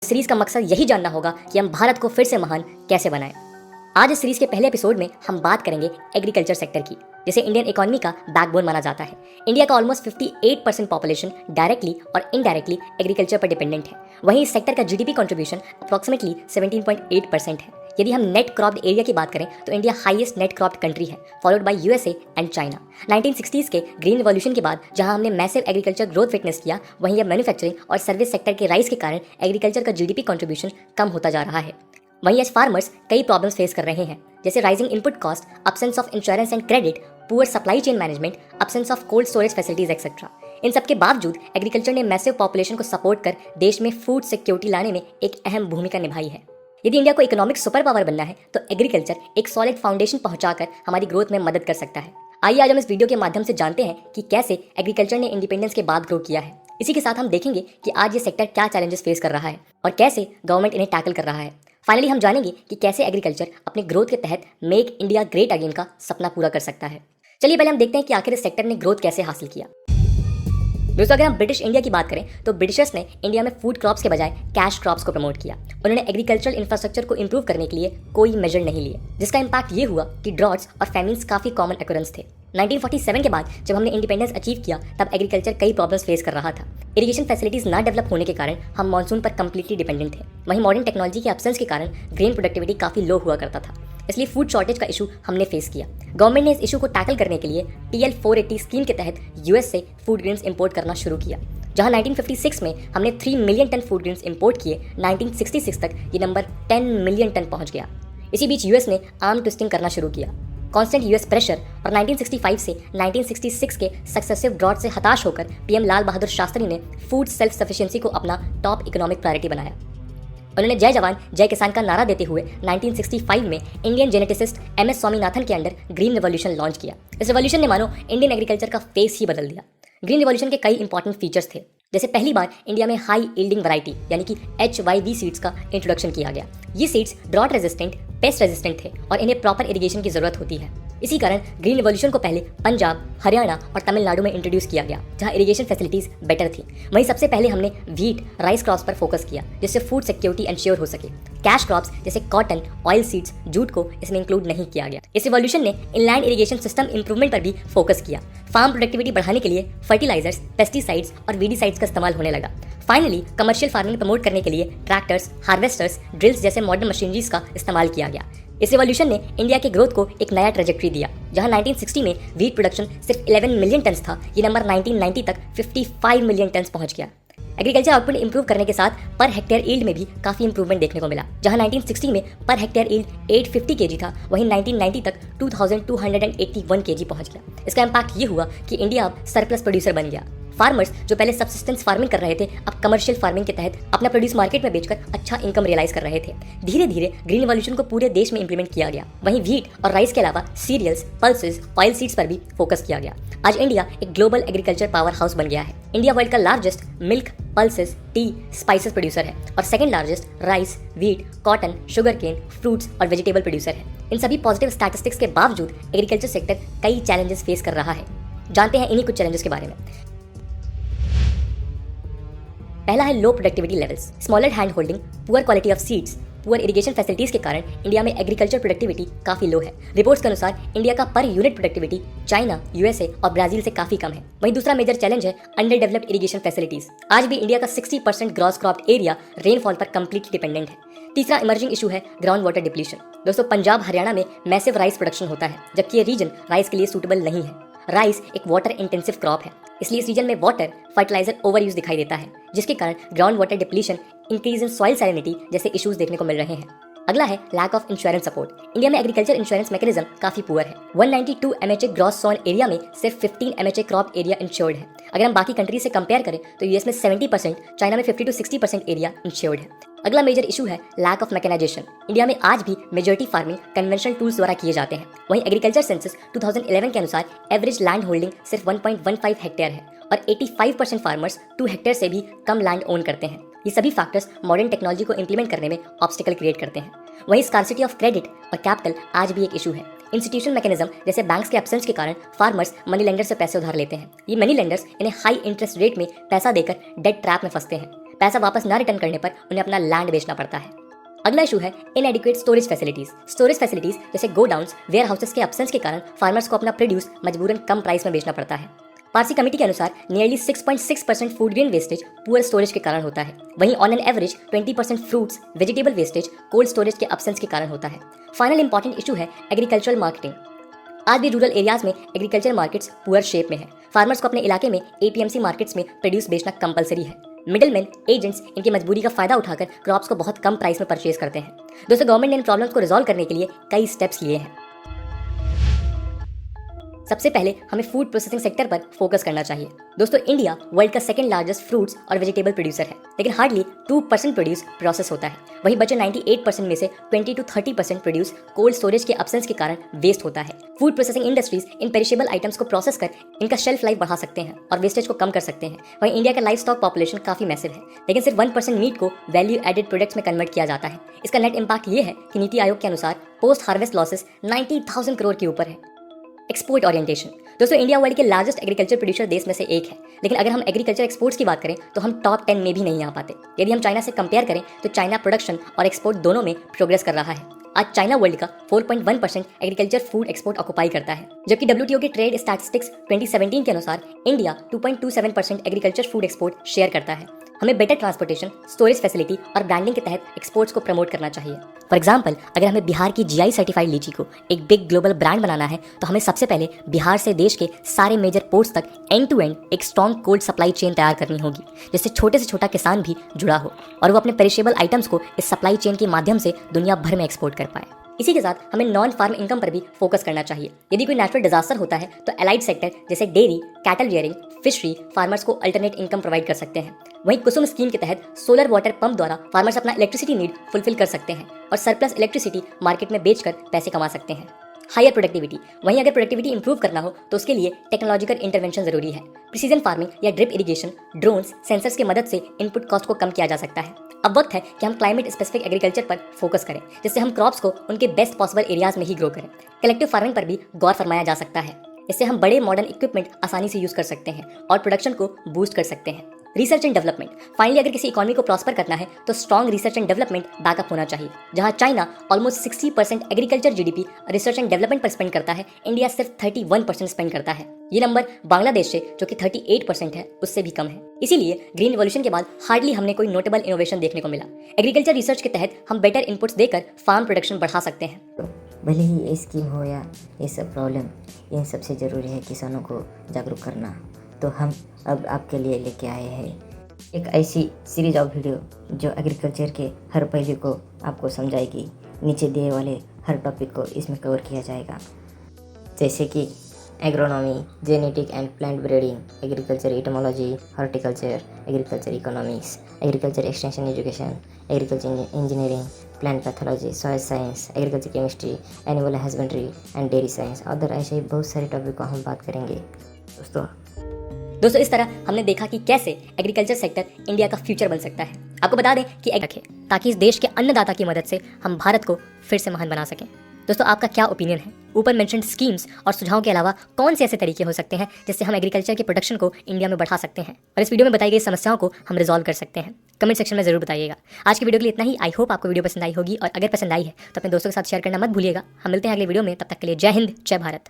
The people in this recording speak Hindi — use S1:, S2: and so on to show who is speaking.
S1: सीरीज का मकसद यही जानना होगा कि हम भारत को फिर से महान कैसे बनाएं। आज इस सीरीज के पहले एपिसोड में हम बात करेंगे एग्रीकल्चर सेक्टर की, जिसे इंडियन इकोनॉमी का बैकबोन माना जाता है। इंडिया का ऑलमोस्ट 58% पॉपुलेशन डायरेक्टली और इनडायरेक्टली एग्रीकल्चर पर डिपेंडेंट है। वहीं इस सेक्टर का जीडीपी कंट्रीब्यूशन अप्रोक्सीमेटली 17.8% है। यदि हम नेट क्रॉप्ड एरिया की बात करें तो India highest net cropped country है, followed by USA and China. 1960s के ग्रीन रिवॉल्यूशन के बाद जहां हमने मैसिव एग्रीकल्चर ग्रोथ विटनेस किया, वहीं अब मैन्युफैक्चरिंग और सर्विस सेक्टर के राइज के कारण एग्रीकल्चर का जीडीपी कंट्रीब्यूशन कम होता जा रहा है। वहीं आज फार्मर्स कई प्रॉब्लम्स फेस कर रहे हैं, जैसे rising input cost, absence of insurance and credit, poor supply chain management, absence of cold storage facilities etcetera. इन सबके बावजूद एग्रीकल्चर ने मैसिव पॉपुलेशन को सपोर्ट कर देश में फूड सिक्योरिटी लाने में एक अहम भूमिका निभाई है। यदि इंडिया को इकोनॉमिक सुपर पावर बनना है तो एग्रीकल्चर एक सॉलिड फाउंडेशन पहुंचाकर हमारी ग्रोथ में मदद कर सकता है। आइए आज हम इस वीडियो के माध्यम से जानते हैं कि कैसे एग्रीकल्चर ने इंडिपेंडेंस के बाद ग्रो किया है। इसी के साथ हम देखेंगे कि आज ये सेक्टर क्या चैलेंजेस फेस कर रहा है और कैसे गवर्नमेंट इन्हें टैकल कर रहा है। फाइनली हम जानेंगे कि कैसे एग्रीकल्चर अपने ग्रोथ के तहत मेक इंडिया ग्रेट अगेन का सपना पूरा कर सकता है। चलिए पहले हम देखते हैं कि आखिर इस सेक्टर ने ग्रोथ कैसे हासिल किया। दोस्तों, अगर हम ब्रिटिश इंडिया की बात करें तो ब्रिटिशर्स ने इंडिया में फूड क्रॉप्स के बजाय कैश क्रॉप्स को प्रमोट किया। उन्होंने एग्रीकल्चरल इंफ्रास्ट्रक्चर को इंप्रूव करने के लिए कोई मेजर नहीं लिए, जिसका इम्पैक्ट ये हुआ कि ड्रॉट्स और फैमिन्स काफी कॉमन अक्रेंस थे। 1947 के बाद जब हमने इंडिपेंडेंस अचीव किया तब एग्रीकल्चर कई प्रॉब्लम्स फेस कर रहा था। इरिगेशन फैसिलिटीज ना डेवलप होने के कारण हम मानसून पर कंप्लीटली डिपेंडेंट थे। वहीं मॉडर्न टेक्नोलॉजी के एब्सेंस के कारण ग्रेन प्रोडक्टिविटी काफी लो हुआ करता था, इसलिए फूड शॉर्टेज का इशू हमने फेस किया। गवर्नमेंट ने इस इशू को टैकल करने के लिए TL 480 स्कीम के तहत यूएस से फूड ग्रेन्स इंपोर्ट करना शुरू किया। जहां 1956 में हमने 3 million tonne food grains import किए, 1966 तक ये नंबर 10 मिलियन टन पहुंच गया। इसी बीच यूएस ने आर्म ट्विस्टिंग करना शुरू किया। कांस्टेंट यूएस प्रेशर और 1965 से 1966 के सक्सेसिव ड्रॉट से हताश होकर पीएम लाल बहादुर शास्त्री ने फूड सेल्फ सफिशिएंसी को अपना टॉप इकोनॉमिक प्रायोरिटी बनाया। उन्होंने जय जवान जय किसान का नारा देते हुए 1965 में इंडियन जेनेटिसिस्ट MS स्वामीनाथन के अंडर ग्रीन रिवॉल्यूशन लॉन्च किया। इस रिवॉल्यूशन ने मानो इंडियन एग्रीकल्चर का फेस ही बदल दिया। ग्रीन रिवॉल्यूशन के कई इंपॉर्टेंट फीचर्स थे, जैसे पहली बार इंडिया में हाई यील्डिंग वैरायटी यानी कि HYV सीड्स का इंट्रोडक्शन किया गया। ये seeds drought resistant, pest resistant थे और इन्हें प्रॉपर इरिगेशन की जरूरत होती है। इसी कारण ग्रीन रिवॉल्यूशन को पहले पंजाब, हरियाणा और तमिलनाडु में इंट्रोड्यूस किया गया, जहां इरिगेशन फैसिलिटीज बेटर थी। वहीं सबसे पहले हमने व्हीट, राइस क्रॉप्स पर फोकस किया, जिससे फूड सिक्योरिटी इंश्योर हो सके। कैश क्रॉप्स जैसे कॉटन, ऑयल सीड्स, जूट को इसमें इंक्लूड नहीं किया गया। इस रिवॉल्यूशन ने इनलैंड इरिगेशन सिस्टम इंप्रूवमेंट पर भी फोकस किया। फार्म प्रोडक्टिविटी बढ़ाने के लिए फर्टिलाइजर्स, पेस्टिसाइड्स और वीडिसाइड्स का इस्तेमाल होने लगा। फाइनली कमर्शियल फार्मिंग प्रमोट करने के लिए ट्रैक्टर्स, हार्वेस्टर्स, ड्रिल्स जैसे मॉडर्न मशीनरीज का इस्तेमाल किया गया। इस रिवॉल्यूशन ने इंडिया के ग्रोथ को एक नया ट्रेजेक्टरी दिया। जहां 1960 में व्हीट प्रोडक्शन सिर्फ 11 मिलियन टन्स था, ये नंबर 1990 तक 55 मिलियन टन्स पहुंच गया। एग्रीकल्चर आउटपुट इंप्रूव करने के साथ पर हेक्टेयर यील्ड में भी काफी इंप्रूवमेंट देखने को मिला। जहां 1960 में पर हेक्टेयर यील्ड 850 kg था, वहीं 1990 तक 2281 kg पहुंच गया। इसका इम्पैक्ट ये हुआ कि इंडिया अब सरप्लस प्रोड्यूसर बन गया। फार्मर्स जो पहले सब्सिस्टेंस फार्मिंग कर रहे थे, अब कमर्शियल फार्मिंग के तहत अपना प्रोड्यूस मार्केट में बेचकर अच्छा इनकम रियलाइज कर रहे थे। धीरे धीरे ग्रीन रिवॉल्यूशन को पूरे देश में इंप्लीमेंट किया गया। वहीं व्हीट और राइस के अलावा सीरियल्स, पल्सेस, ऑयल सीड्स पर भी फोकस किया गया। आज इंडिया एक ग्लोबल एग्रीकल्चर पावर हाउस बन गया है। इंडिया वर्ल्ड का largest milk, pulses, tea, spices producer है और second largest rice, wheat, cotton, sugar cane, fruits और वेजिटेबल प्रोड्यूसर है। इन सभी पॉजिटिव स्टैटिस्टिक्स के बावजूद एग्रीकल्चर सेक्टर कई चैलेंजेस फेस कर रहा है। जानते हैं इन्हीं कुछ चैलेंजेस के बारे में। पहला है लो productivity levels, smaller hand holding, poor quality of seeds, poor irrigation facilities के कारण इंडिया में एग्रीकल्चर प्रोडक्टिविटी काफी लो है। रिपोर्ट्स के अनुसार इंडिया का per unit productivity China, USA और ब्राजील से काफी कम है। वहीं दूसरा मेजर चैलेंज है अंडर डेवलप्ड इरिगेशन फैसिलिटीज। आज भी इंडिया का 60% ग्रॉस क्रॉप्ड एरिया रेनफॉल पर कंप्लीटली डिपेंडेंट है। तीसरा इमर्जिंग इशू है ग्राउंड वाटर डिप्लीशन। दोस्तों, पंजाब, हरियाणा में मैसिव राइस प्रोडक्शन होता है, जबकि ये रीजन राइस के लिए सूटेबल नहीं है। राइस एक वाटर इंटेंसिव क्रॉप है, इसलिए इस रीजन में वाटर फर्टिलाइजर ओवर यूज दिखाई देता है, जिसके कारण ground water depletion, increase in soil salinity जैसे इश्यूज देखने को मिल रहे हैं। अगला है lack of insurance support. India में एग्रीकल्चर इंश्योरेंस मैकेनिज्म काफी पुअर है। 192 MHA ग्रॉस सॉइल एरिया में सिर्फ 15 MHA क्रॉप एरिया इंश्योर्ड है। अगर हम बाकी कंट्रीज से कंपेयर करें तो यूएस में 70%, चाइना में 50 to 60% एरिया इंश्योर्ड है। अगला मेजर इशू है लैक ऑफ मैकेनाइजेशन। इंडिया में आज भी मेजॉरिटी फार्मिंग कन्वेंशनल टूल्स द्वारा किए जाते हैं। वहीं एग्रीकल्चर सेंसस 2011 के अनुसार एवरेज लैंड होल्डिंग सिर्फ 1.15 हेक्टेयर है और 85% फार्मर्स 2 हेक्टेयर से भी कम लैंड ओन करते हैं। ये सभी फैक्टर्स मॉडर्न टेक्नोलॉजी को इंप्लीमेंट करने में ऑब्स्टिकल क्रिएट करते हैं। वहीं स्कार्सिटी ऑफ क्रेडिट और कैपिटल आज भी एक इशू है। इंस्टीट्यूशनल मैकेनिज्म जैसे बैंक्स के एब्सेंस के कारण फार्मर्स मनी लेंडर से पैसे उधार लेते हैं। ये मनी लेंडर्स इन्हें हाई इंटरेस्ट रेट में पैसा देकर डेट ट्रैप में फंसते हैं। पैसा वापस ना रिटर्न करने पर उन्हें अपना लैंड बेचना पड़ता है। अगला इशू है इनएडिक्वेट स्टोरेज फैसिलिटीज। स्टोरेज फैसिलिटीज जैसे गोडाउन्स, वेयर हाउसेस के एब्सेंस के कारण फार्मर्स को अपना प्रोड्यूस मजबूरन कम प्राइस में बेचना पड़ता है। पारसी कमेटी के अनुसार nearly 6.6% food grain wastage poor storage के कारण होता है। वहीं on an average 20% fruits vegetable wastage cold storage के एब्सेंस के कारण होता है। फाइनल इंपॉर्टेंट इशू है एग्रीकल्चरल मार्केटिंग। आज भी रूरल एरियाज में एग्रीकल्चर मार्केट्स पुअर शेप में है। फार्मर्स को अपने इलाके में एपीएमसी मार्केट्स में प्रोड्यूस बेचना कंपलसरी है। मिडलमैन एजेंट्स इनकी मजबूरी का फायदा उठाकर क्रॉप्स को बहुत कम प्राइस में परचेज करते हैं। दोस्तों, गवर्नमेंट ने इन प्रॉब्लम्स को रिजॉल्व करने के लिए कई स्टेप्स लिए हैं। सबसे पहले हमें फूड प्रोसेसिंग सेक्टर पर फोकस करना चाहिए। दोस्तों, इंडिया वर्ल्ड का सेकंड लार्जेस्ट फ्रूट्स और वेजिटेबल प्रोड्यूसर है, लेकिन हार्डली 2% प्रोड्यूस प्रोसेस होता है। वहीं बचे 98% में से 20 to 30% प्रोड्यूस कोल्ड स्टोरेज के एब्सेंस के कारण वेस्ट होता है। फूड प्रोसेसिंग इंडस्ट्रीज इन पेरिशेबल आइटम्स को प्रोसेस कर इनका शेल्फ लाइफ बढ़ा सकते हैं और वेस्टेज को कम कर सकते हैं। वहीं इंडिया का लाइफ स्टॉक पॉपुलेशन काफी मैसिव है, लेकिन सिर्फ 1% मीट को वैल्यू एडेड प्रोडक्ट्स में कन्वर्ट किया जाता है। इसका नेट इम्पैक्ट ये है कि नीति आयोग के अनुसार पोस्ट हार्वेस्ट लॉसेस 90,000 करोड़ के ऊपर है। Export orientation. दोस्तों, इंडिया वर्ल्ड के लार्जेस्ट एग्रीकल्चर प्रोड्यूसर देश में से एक है, लेकिन अगर हम एग्रीकल्चर एक्सपोर्ट्स की बात करें तो हम टॉप 10 में भी नहीं आ पाते। यदि हम चाइना से कंपेयर करें तो चाइना प्रोडक्शन और एक्सपोर्ट दोनों में प्रोग्रेस कर रहा है। आज चाइना वर्ल्ड का 4.1% एग्रीकल्चर फूड एक्सपोर्ट ऑक्युपाई करता है, जबकि WTO के ट्रेड स्टैटिस्टिक्स 2017 के अनुसार India 2.27% agriculture food export share करता है। हमें बेटर ट्रांसपोर्टेशन, स्टोरेज फैसिलिटी और ब्रांडिंग के तहत एक्सपोर्ट्स को प्रमोट करना चाहिए। फॉर एग्जाम्पल, अगर हमें बिहार की GI सर्टिफाइड लीची को एक बिग ग्लोबल ब्रांड बनाना है तो हमें सबसे पहले बिहार से देश के सारे मेजर पोर्ट्स तक एंड टू एंड एक स्ट्रॉन्ग कोल्ड सप्लाई चेन तैयार करनी होगी, जिससे छोटे से छोटा किसान भी जुड़ा हो और वो अपने पेरिशेबल आइटम्स को इस सप्लाई चेन के माध्यम से दुनिया भर में एक्सपोर्ट कर पाए। इसी के साथ हमें नॉन फार्म इनकम पर भी फोकस करना चाहिए। यदि कोई नेचुरल डिजास्टर होता है तो एलाइड सेक्टर जैसे dairy, cattle rearing, fishery farmers को अल्टरनेट इनकम प्रोवाइड कर सकते हैं। वहीं कुसुम स्कीम के तहत सोलर वाटर पंप द्वारा फार्मर्स अपना इलेक्ट्रिसिटी नीड फुलफिल कर सकते हैं और सरप्लस इलेक्ट्रिसिटी मार्केट में बेचकर पैसे कमा सकते हैं। Higher productivity. वहीं अगर प्रोडक्टिविटी इंप्रूव करना हो तो उसके लिए टेक्नोलॉजिकल इंटरवेंशन जरूरी है। प्रिसीजन फार्मिंग या ड्रिप इरिगेशन, ड्रोन्स, सेंसर्स की मदद से इनपुट कॉस्ट को कम किया जा सकता है। अब वक्त है कि हम क्लाइमेट स्पेसिफिक एग्रीकल्चर पर फोकस करें, जिससे हम क्रॉप्स को उनके बेस्ट पॉसिबल एरियाज में ही ग्रो करें। कलेक्टिव फार्मिंग पर भी गौर फरमाया जा सकता है। इससे हम बड़े मॉडर्न इक्विपमेंट आसानी से यूज कर सकते हैं और प्रोडक्शन को बूस्ट कर सकते हैं। Research and development. फाइनली, अगर किसी इकोनॉमी को प्रॉस्पर करना है तो strong research and development backup होना चाहिए। जहां China almost 60% agriculture GDP research and development पर स्पेंड करता है, इंडिया सिर्फ 31% स्पेंड करता है। ये नंबर बांग्लादेश से, जो कि 38% है, उससे भी कम है। इसीलिए ग्रीन रिवॉल्यूशन के बाद हार्डली हमने कोई नोटेबल इनोवेशन देखने को मिला। एग्रीकल्चर रिसर्च के तहत हम बेटर इनपुट्स देकर फार्म प्रोडक्शन बढ़ा सकते हैं।
S2: भले ही ये स्कीम हो या ये सब प्रॉब्लम, इन सबसे ज़रूरी है किसानों को जागरूक करना। तो हम अब आपके लिए लेके आए हैं एक ऐसी सीरीज ऑफ वीडियो जो एग्रीकल्चर के हर पहलू को आपको समझाएगी। नीचे दिए वाले हर टॉपिक को इसमें कवर किया जाएगा, जैसे कि agronomy, genetic and plant breeding, agriculture etymology, horticulture, agriculture economics, agriculture extension education, agriculture engineering, plant pathology, soil science, agriculture chemistry, animal husbandry and dairy science. Other ऐसे ही बहुत सारे टॉपिक को हम बात करेंगे
S1: दोस्तों, इस तरह हमने देखा कि कैसे एग्रीकल्चर सेक्टर इंडिया का फ्यूचर बन सकता है। आपको बता दें कि रखें ताकि इस देश के अन्नदाता की मदद से हम भारत को फिर से महान बना सकें। दोस्तों, आपका क्या ओपिनियन है? ऊपर मेंशन्ड स्कीम्स और सुझावों के अलावा कौन से ऐसे तरीके हो सकते हैं जिससे हम एग्रीकल्चर के प्रोडक्शन को इंडिया में बढ़ा सकते हैं और इस वीडियो में बताई गई समस्याओं को हम रिजॉल्व कर सकते हैं? कमेंट सेक्शन में जरूर बताइएगा। आज की वीडियो के लिए इतना ही। आई होप आपको वीडियो पसंद आई होगी और अगर पसंद आई है तो अपने दोस्तों के साथ शेयर करना मत भूलिएगा। हम मिलते हैं अगले वीडियो में, तब तक के लिए जय हिंद, जय भारत।